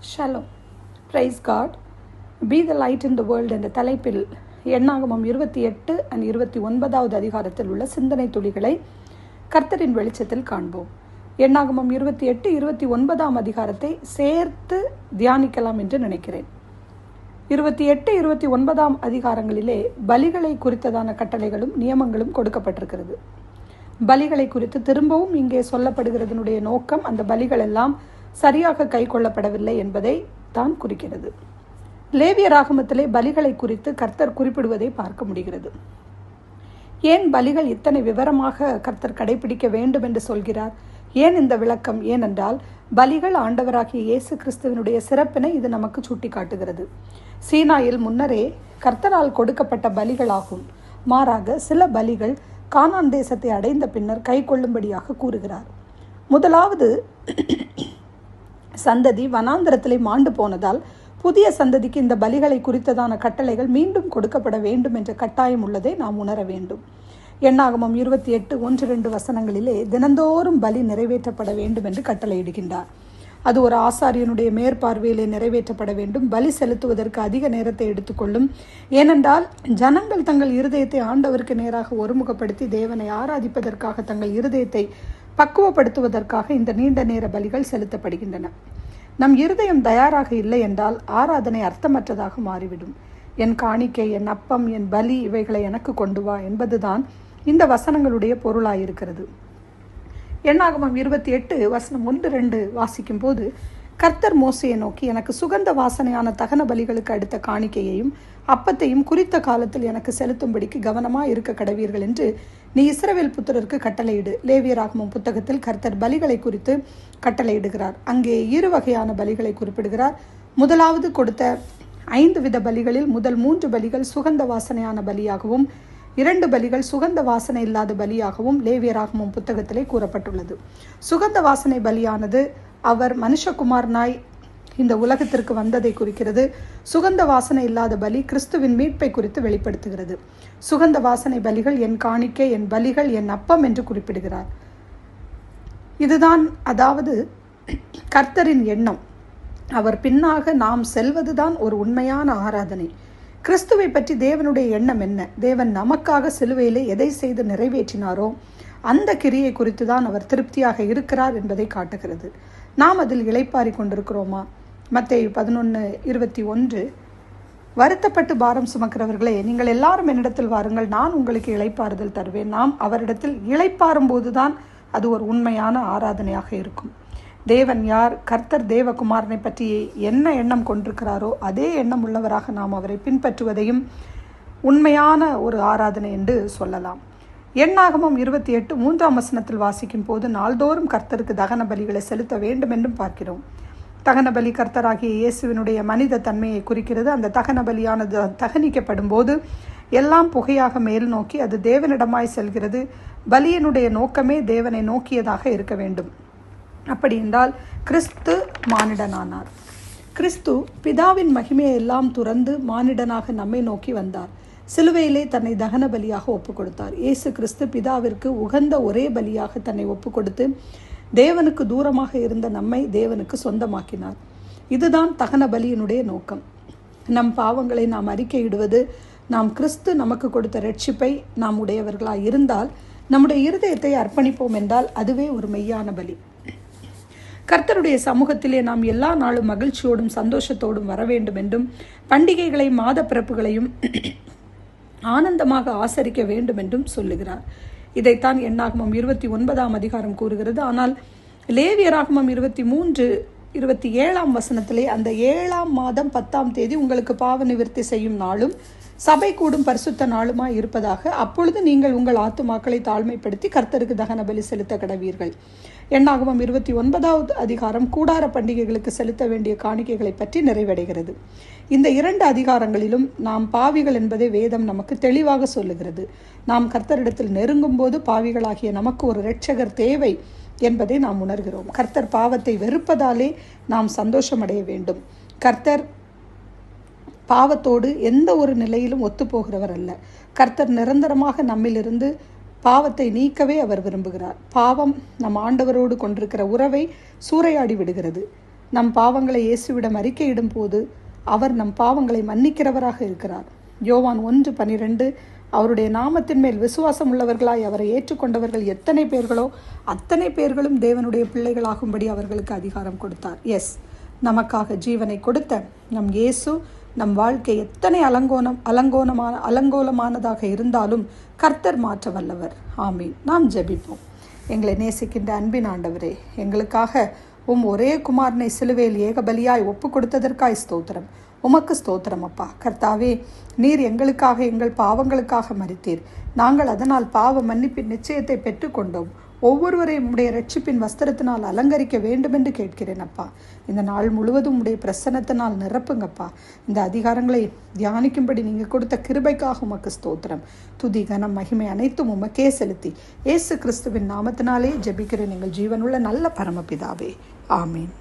Shalom. Praise God. Be the light in the world என்ற தலைப்பில் எண்ணாகமம் 28 and 29 அதிகாரத்தில் உள்ள சிந்தனை துளிகளை கர்த்தரின் வெளிச்சத்தில் காண்போம். எண்ணாகமம் 28, 29 அதிகாரத்தை சேர்த்து தியானிக்கலாம் என்று நினைக்கிறேன். 28, 29 அதிகாரங்களிலே பலிகளை குறித்ததான கட்டளைகளும் நியமங்களும் கொடுக்கப்பட்டிருக்கிறது. பலிகளை குறித்து திரும்பவும் இங்கே சொல்லப்படுகிறதனுடைய நோக்கம் அந்த பலிகள் எல்லாம் சரியாக கை கொள்ளப்படவில்லை என்பதை தான் குறிக்கிறது. லேவியராகமத்திலே பலிகளை குறித்து கர்த்தர் குறிப்பிடுவதை பார்க்க முடிகிறது. ஏன் பலிகள் இத்தனை விவரமாக கர்த்தர் கடைபிடிக்க வேண்டும் என்று சொல்கிறார்? ஏன் இந்த விளக்கம்? ஏனென்றால் பலிகள் ஆண்டவராகிய இயேசு கிறிஸ்துவினுடைய சிறப்பினை இது நமக்கு சுட்டி காட்டுகிறது. சீனாயில் முன்னரே கர்த்தரால் கொடுக்கப்பட்ட பலிகளாகும். மாறாக சில பலிகள் கானான் தேசத்தை அடைந்த பின்னர் கை கொள்ளும்படியாக கூறுகிறார். முதலாவது சந்ததி வனாந்தரத்திலே மாண்டு போனதால் புதிய சந்ததிக்கு இந்த பலிகளை குறித்ததான கட்டளைகள் மீண்டும் கொடுக்கப்பட வேண்டும் என்ற கட்டாயம் உள்ளதை நாம் உணர வேண்டும். எண்ணாகமம் 28, 1-2 வசனங்களிலே தினந்தோறும் பலி நிறைவேற்றப்பட வேண்டும் என்று கட்டளையிடுகின்றார். அது ஒரு ஆசாரியனுடைய மேற்பார்வையிலே நிறைவேற்றப்பட வேண்டும். பலி செலுத்துவதற்கு அதிக நேரத்தை எடுத்துக்கொள்ளும். ஏனென்றால் ஜனங்கள் தங்கள் இருதயத்தை ஆண்டவருக்கு நேராக ஒருமுகப்படுத்தி தேவனை ஆராதிப்பதற்காக தங்கள் இருதயத்தை பக்குவப்படுத்துவதற்காக இந்த நீண்ட நேர பலிகள் செலுத்தப்படுகின்றன. நம் இருதயம் தயாராக இல்லை என்றால் ஆராதனை அர்த்தமற்றதாக மாறிவிடும். என் காணிக்கை, என் அப்பம், என் பலி இவைகளை எனக்கு கொண்டு வா என்பதுதான் இந்த வசனங்களுடைய பொருளாயிருக்கிறது. எண்ணாகமம் 28 வசனம் 1-2 வாசிக்கும் போது கர்த்தர் மோசையை நோக்கி, எனக்கு சுகந்த வாசனையான தகன பலிகளுக்கு அடுத்த காணிக்கையையும் அப்பத்தையும் குறித்த காலத்தில் எனக்கு செலுத்தும்படிக்கு கவனமாக இருக்க கடவீர்கள் என்று நீ இஸ்ரவேல் புத்திரருக்கு கட்டளையிடு. லேவியராகமம் புத்தகத்தில் கர்த்தர் பலிகளை குறித்து கட்டளையிடுகிறார். அங்கே 2 வகையான பலிகளை குறிப்பிடுகிறார். முதலாவது கொடுத்த 5 வித பலிகளில் முதல் 3 பலிகள் சுகந்த வாசனையான பலியாகவும் 2 பலிகள் சுகந்த வாசனை இல்லாத பலியாகவும் லேவியராகமம் புத்தகத்திலே கூறப்பட்டுள்ளது. சுகந்த வாசனை பலியானது அவர் மனுஷகுமாரனாய் இந்த உலகத்திற்கு வந்ததை குறிக்கிறது. சுகந்த வாசனை இல்லாத பலி கிறிஸ்துவின் மீட்பை குறித்து வெளிப்படுத்துகிறது. சுகந்த வாசனை பலிகள் என் காணிக்கை, என் பலிகள், என் அப்பம் என்று குறிப்பிடுகிறார். இதுதான் அதாவது கர்த்தரின் எண்ணம். அவர் பின்னாக நாம் செல்வதுதான் ஒரு உண்மையான ஆராதனை. கிறிஸ்துவை பற்றி தேவனுடைய எண்ணம் என்ன? தேவன் நமக்காக சிலுவையிலே எதை செய்து நிறைவேற்றினாரோ அந்த கிரியை குறித்து தான் அவர் திருப்தியாக இருக்கிறார் என்பதை காட்டுகிறது. நாம் அதில் இளைப்பாரி கொண்டிருக்கிறோமா? மத்தேயு 11:21 வருத்தப்பட்டு பாரம் சுமக்கிறவர்களே, நீங்கள் எல்லாரும் என்னிடத்தில் வாருங்கள், நான் உங்களுக்கு இளைப்பாறுதல் தருவேன். நாம் அவரிடத்தில் இளைப்பாறும் போதுதான் அது ஒரு உண்மையான ஆராதனையாக இருக்கும். தேவன் யார்? கர்த்தர் தேவகுமாரனை பற்றி என்ன எண்ணம் கொண்டிருக்கிறாரோ அதே எண்ணம் உள்ளவராக நாம் அவரை பின்பற்றுவதையும் உண்மையான ஒரு ஆராதனை என்று சொல்லலாம். எண்ணாகமம் 28, 3 வசனத்தில் வாசிக்கும் போது நாள்தோறும் கர்த்தருக்கு தகன பலிகளை செலுத்த வேண்டும் என்றும் பார்க்கிறோம். தகன பலி கர்த்தராகிய இயேசுவினுடைய மனித தன்மையை குறிக்கிறது. அந்த தகன பலியானது தகனிக்கப்படும் போது எல்லாம் புகையாக மேல் நோக்கி அது தேவனிடமாய் செல்கிறது. பலியினுடைய நோக்கமே தேவனை நோக்கியதாக இருக்க வேண்டும். அப்படி என்றால் கிறிஸ்து மானிடனானார். கிறிஸ்து பிதாவின் மகிமையை எல்லாம் துறந்து மானிடனாக நம்மை நோக்கி வந்தார். சிலுவையிலே தன்னை தகன பலியாக ஒப்பு கொடுத்தார். இயேசு கிறிஸ்து பிதாவிற்கு உகந்த ஒரே பலியாக தன்னை ஒப்பு கொடுத்து தேவனுக்கு தூரமாக இருந்த நம்மை தேவனுக்கு சொந்தமாக்கினார். இதுதான் தகன பலியினுடைய நோக்கம். நம் பாவங்களை நாம் அறிக்கையிடுவது, நாம் கிறிஸ்து நமக்கு கொடுத்த ரட்சிப்பை நாம் உடையவர்களாய் இருந்தால் நம்முடைய இருதயத்தை அர்ப்பணிப்போம் என்றால் அதுவே ஒரு மெய்யான பலி. கர்த்தருடைய சமூகத்திலே நாம் எல்லா நாளும் மகிழ்ச்சியோடும் சந்தோஷத்தோடும் வர வேண்டும் என்றும் பண்டிகைகளை மாத பிறப்புகளையும் ஆனந்தமாக ஆசரிக்க வேண்டும் என்றும் சொல்லுகிறார். இதைத்தான் எண்ணாகமம் 29 அதிகாரம் கூறுகிறது. ஆனால் லேவியராகமம் 23, 27 வசனத்திலே அந்த 7ஆம் மாதம் 10ஆம் தேதி உங்களுக்கு பாவ நிவர்த்தி செய்யும் நாளும் சபை கூடும் பரிசுத்த நாளுமாய் இருப்பதாக, அப்பொழுது நீங்கள் உங்கள் ஆத்துமாக்களை தாழ்மைப்படுத்தி கர்த்தருக்கு தகன பலி செலுத்த கடவீர்கள். எண்ணாகமம் 29 அதிகாரம் கூடார பண்டிகைகளுக்கு செலுத்த வேண்டிய காணிக்கைகளை பற்றி நிறைவடைகிறது. இந்த 2 அதிகாரங்களிலும் நாம் பாவிகள் என்பதை வேதம் நமக்கு தெளிவாக சொல்லுகிறது. நாம் கர்த்தரிடத்தில் நெருங்கும் போது பாவிகளாகிய நமக்கு ஒரு இரட்சகர் தேவை என்பதை நாம் உணர்கிறோம். கர்த்தர் பாவத்தை வெறுப்பதாலே நாம் சந்தோஷமடைய வேண்டும். கர்த்தர் பாவத்தோடு எந்த ஒரு நிலையிலும் ஒத்துப்போகிறவர் அல்ல. கர்த்தர் நிரந்தரமாக நம்மிலிருந்து பாவத்தை நீக்கவே அவர் விரும்புகிறார். பாவம் நம் ஆண்டவரோடு கொண்டிருக்கிற உறவை சூறையாடி விடுகிறது. நம் பாவங்களை இயேசுவிடம் அறிக்கையிடும் போது அவர் நம் பாவங்களை மன்னிக்கிறவராக இருக்கிறார். யோவான் 1:12 அவருடைய நாமத்தின் மேல் விசுவாசம் உள்ளவர்களாய் அவரை ஏற்றுக்கொண்டவர்கள் எத்தனை பேர்களோ அத்தனை பேர்களும் தேவனுடைய பிள்ளைகளாகும்படி அவர்களுக்கு அதிகாரம் கொடுத்தார். எஸ், நமக்காக ஜீவனை கொடுத்த நம் இயேசு நம் வாழ்க்கை எத்தனை அலங்கோலமானதாக இருந்தாலும் கர்த்தர் மாற்ற வல்லவர். ஆமீன். நாம் ஜெபிப்போம். எங்களை நேசிக்கின்ற அன்பின் ஆண்டவரே, எங்களுக்காக ஒரே குமாரனை சிலுவையில் ஏகபலியாய் ஒப்பு கொடுத்ததற்காய் ஸ்தோத்திரம். உமக்கு ஸ்தோத்திரம் அப்பா. கர்த்தாவே, நீர் எங்களுக்காக எங்கள் பாவங்களுக்காக மரித்தீர். நாங்கள் அதனால் பாவ மன்னிப்பின் நிச்சயத்தை பெற்றுக்கொண்டோம். ஒவ்வொருவரையும் உடைய ரட்சிப்பின் வஸ்திரத்தினால் அலங்கரிக்க வேண்டும் என்று கேட்கிறேன் அப்பா. இந்த நாள் முழுவதும் உடைய பிரசன்னத்தினால் நிரப்புங்கப்பா. இந்த அதிகாரங்களை தியானிக்கும்படி நீங்கள் கொடுத்த கிருபைக்காக உமக்கு ஸ்தோத்திரம். துதி கனம் மகிமை அனைத்தும் உமக்கே செலுத்தி இயேசு கிறிஸ்துவின் நாமத்தினாலே ஜெபிக்கிறேன் எங்கள் ஜீவனுள்ள நல்ல பரமபிதாவே. ஆமீன்.